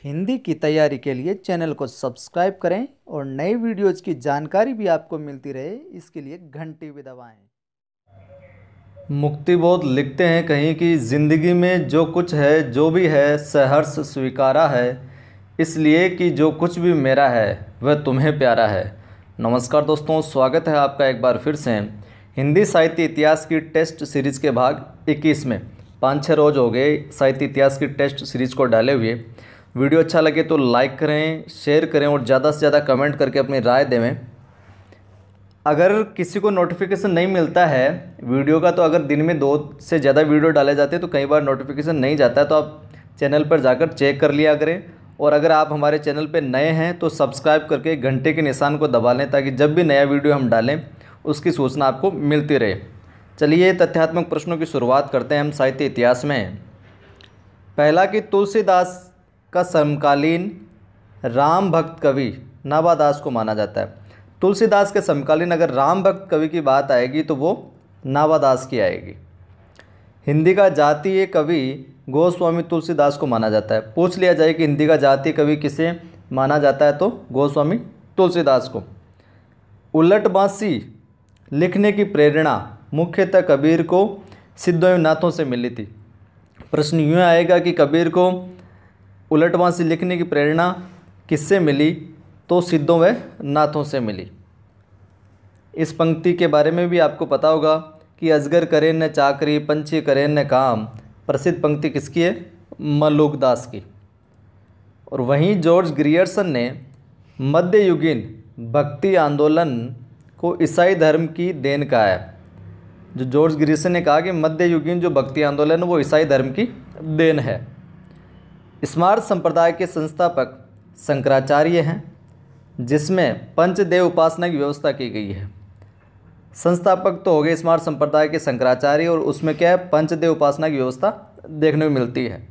हिंदी की तैयारी के लिए चैनल को सब्सक्राइब करें और नई वीडियोज़ की जानकारी भी आपको मिलती रहे, इसके लिए घंटी भी दबाएं। मुक्तिबोध लिखते हैं कहीं कि ज़िंदगी में जो कुछ है जो भी है सहर्ष स्वीकारा है, इसलिए कि जो कुछ भी मेरा है वह तुम्हें प्यारा है। नमस्कार दोस्तों, स्वागत है आपका एक बार फिर से हिंदी साहित्य इतिहास की टेस्ट सीरीज़ के भाग 21 में। 5-6 रोज़ हो गए साहित्य इतिहास की टेस्ट सीरीज़ को डाले हुए। वीडियो अच्छा लगे तो लाइक करें, शेयर करें और ज़्यादा से ज़्यादा कमेंट करके अपनी राय देवें। अगर किसी को नोटिफिकेशन नहीं मिलता है वीडियो का, तो अगर दिन में 2 से ज़्यादा वीडियो डाले जाते हैं तो कई बार नोटिफिकेशन नहीं जाता है, तो आप चैनल पर जाकर चेक कर लिया करें। और अगर आप हमारे चैनल पर नए हैं तो सब्सक्राइब करके घंटे के निशान को दबा लें, ताकि जब भी नया वीडियो हम डालें उसकी सूचना आपको मिलती रहे। चलिए तथ्यात्मक प्रश्नों की शुरुआत करते हैं हम साहित्य इतिहास में। पहला कि तुलसीदास का समकालीन राम भक्त कवि नाभादास को माना जाता है। तुलसीदास के समकालीन अगर राम भक्त कवि की बात आएगी तो वो नाभादास की आएगी। हिंदी का जातीय कवि गोस्वामी तुलसीदास को माना जाता है। पूछ लिया जाए कि हिंदी का जातीय कवि किसे माना जाता है, तो गोस्वामी तुलसीदास को। उलट बांसी लिखने की प्रेरणा मुख्यतः कबीर को सिद्धों एवं नाथों से मिली थी। प्रश्न यूँ आएगा कि कबीर को उलट बांसी लिखने की प्रेरणा किससे मिली, तो सिद्धों व नाथों से मिली। इस पंक्ति के बारे में भी आपको पता होगा कि अजगर करे न चाकरी, पंछी करे न काम। प्रसिद्ध पंक्ति किसकी है? मलुकदास की। और वहीं जॉर्ज ग्रियर्सन ने मध्ययुगीन भक्ति आंदोलन को ईसाई धर्म की देन कहा है। जो जॉर्ज ग्रियर्सन ने कहा कि मध्ययुगीन जो भक्ति आंदोलन वो ईसाई धर्म की देन है। स्मार्त संप्रदाय के संस्थापक शंकराचार्य हैं, जिसमें पंचदेव उपासना की व्यवस्था की गई है। संस्थापक तो हो गए स्मार्त संप्रदाय के शंकराचार्य, और उसमें क्या है, पंचदेव उपासना की व्यवस्था देखने को मिलती है।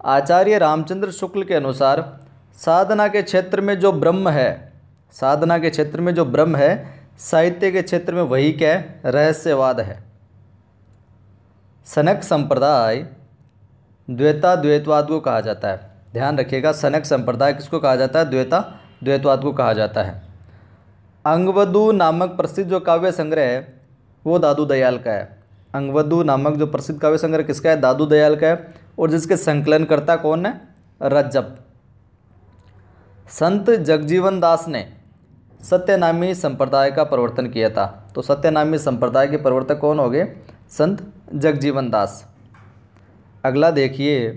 आचार्य रामचंद्र शुक्ल के अनुसार साधना के क्षेत्र में जो ब्रह्म है, साधना के क्षेत्र में जो ब्रह्म है, साहित्य के क्षेत्र में वही क्या है, रहस्यवाद है। सनक संप्रदाय द्वैतवाद को कहा जाता है। ध्यान रखिएगा, सनक संप्रदाय किसको कहा जाता है? द्वैतवाद को कहा जाता है। अंगवधू नामक प्रसिद्ध जो काव्य संग्रह है वो दादू दयाल का है। अंगवधू नामक जो प्रसिद्ध काव्य संग्रह किसका है? दादू दयाल का है। और जिसके संकलनकर्ता कौन है? रज्जब। संत जगजीवन दास ने सत्यनामी संप्रदाय का प्रवर्तन किया था। तो सत्यनामी संप्रदाय के प्रवर्तक कौन हो गए? संत जगजीवन दास। अगला देखिए,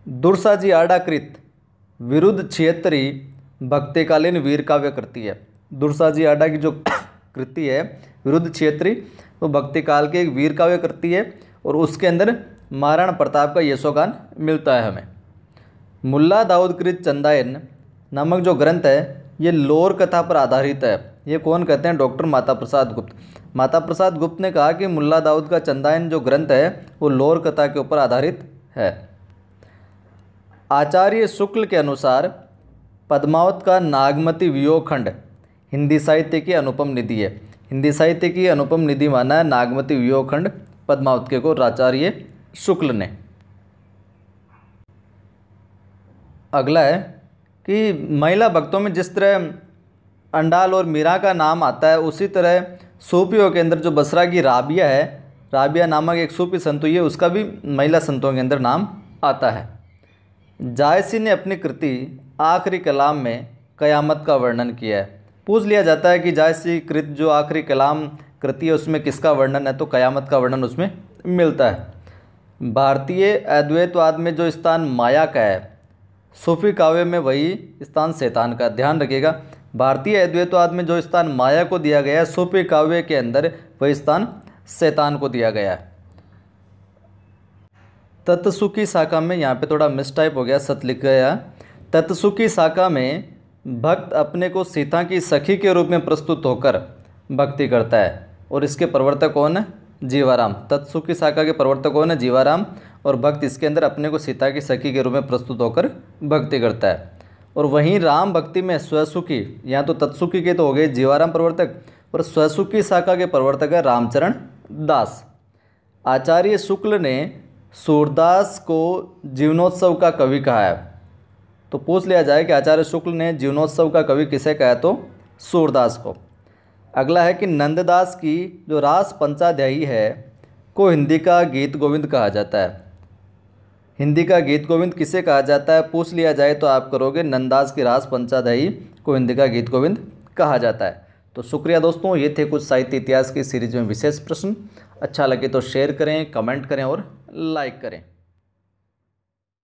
दुर्साजी आडाकृत विरुद्ध क्षेत्री भक्तिकालीन वीर काव्य कृति है। दुर्साजी आडा की जो कृति है विरुद्ध क्षेत्री, वो भक्ति काल के एक वीर काव्य कृति है, और उसके अंदर महाराणा प्रताप का यशोगान मिलता है हमें। मुल्ला दाऊदकृत चंदायन नामक जो ग्रंथ है ये लोर कथा पर आधारित है। ये कौन कहते हैं? डॉक्टर माता प्रसाद गुप्त। माता प्रसाद गुप्त ने कहा कि मुल्ला दाऊद का चंदायन जो ग्रंथ है वो लोर कथा के ऊपर आधारित है। आचार्य शुक्ल के अनुसार पद्मावत का नागमती वियोग खंड हिंदी साहित्य की अनुपम निधि है। हिंदी साहित्य की अनुपम निधि माना है नागमती वियोग खंड पद्मावत के को आचार्य शुक्ल ने। अगला है कि महिला भक्तों में जिस तरह अंडाल और मीरा का नाम आता है, उसी तरह सूफियों के अंदर जो बसरा की राबिया है, राबिया नामक एक सूफी संत हुई है, उसका भी महिला संतों के अंदर नाम आता है। जायसी ने अपनी कृति आखिरी कलाम में कयामत का वर्णन किया है। पूछ लिया जाता है कि जायसी कृत जो आखिरी कलाम कृति है उसमें किसका वर्णन है, तो कयामत का वर्णन उसमें मिलता है। भारतीय अद्वैतवाद में जो स्थान माया का है, सूफी काव्य में वही स्थान शैतान का। ध्यान रखिएगा, भारतीय अद्वैतवाद में जो स्थान माया को दिया गया है, सूफी काव्य के अंदर वही स्थान शैतान को दिया गया है। तत्सुकी शाखा में, यहाँ पे थोड़ा मिसटाइप हो गया, सत लिख गया। तत्सुकी शाखा में भक्त अपने को सीता की सखी के रूप में प्रस्तुत होकर भक्ति करता है, और इसके प्रवर्तक कौन है? जीवाराम। तत्सुकी शाखा के प्रवर्तक कौन है? जीवाराम। और भक्त इसके अंदर अपने को सीता की सखी के रूप में प्रस्तुत होकर भक्ति करता है। और वहीं राम भक्ति में स्वसुखी, यहाँ तो तत्सुकी के तो हो गए जीवाराम प्रवर्तक, और स्वसुखी शाखा के प्रवर्तक है रामचरण दास। आचार्य शुक्ल ने सूरदास को जीवनोत्सव का कवि कहा है। तो पूछ लिया जाए कि आचार्य शुक्ल ने जीवनोत्सव का कवि किसे कहा, तो सूरदास को। अगला है कि नंददास की जो रास पंचाध्यायी है को हिंदी का गीत गोविंद कहा जाता है। हिंदी का गीत गोविंद किसे कहा जाता है, पूछ लिया जाए तो आप करोगे नंददास की रास पंचाध्यायी को हिंदी का गीत गोविंद कहा जाता है। तो शुक्रिया दोस्तों, ये थे कुछ साहित्य इतिहास की सीरीज में विशेष प्रश्न। अच्छा लगे तो शेयर करें, कमेंट करें और लाइक करें।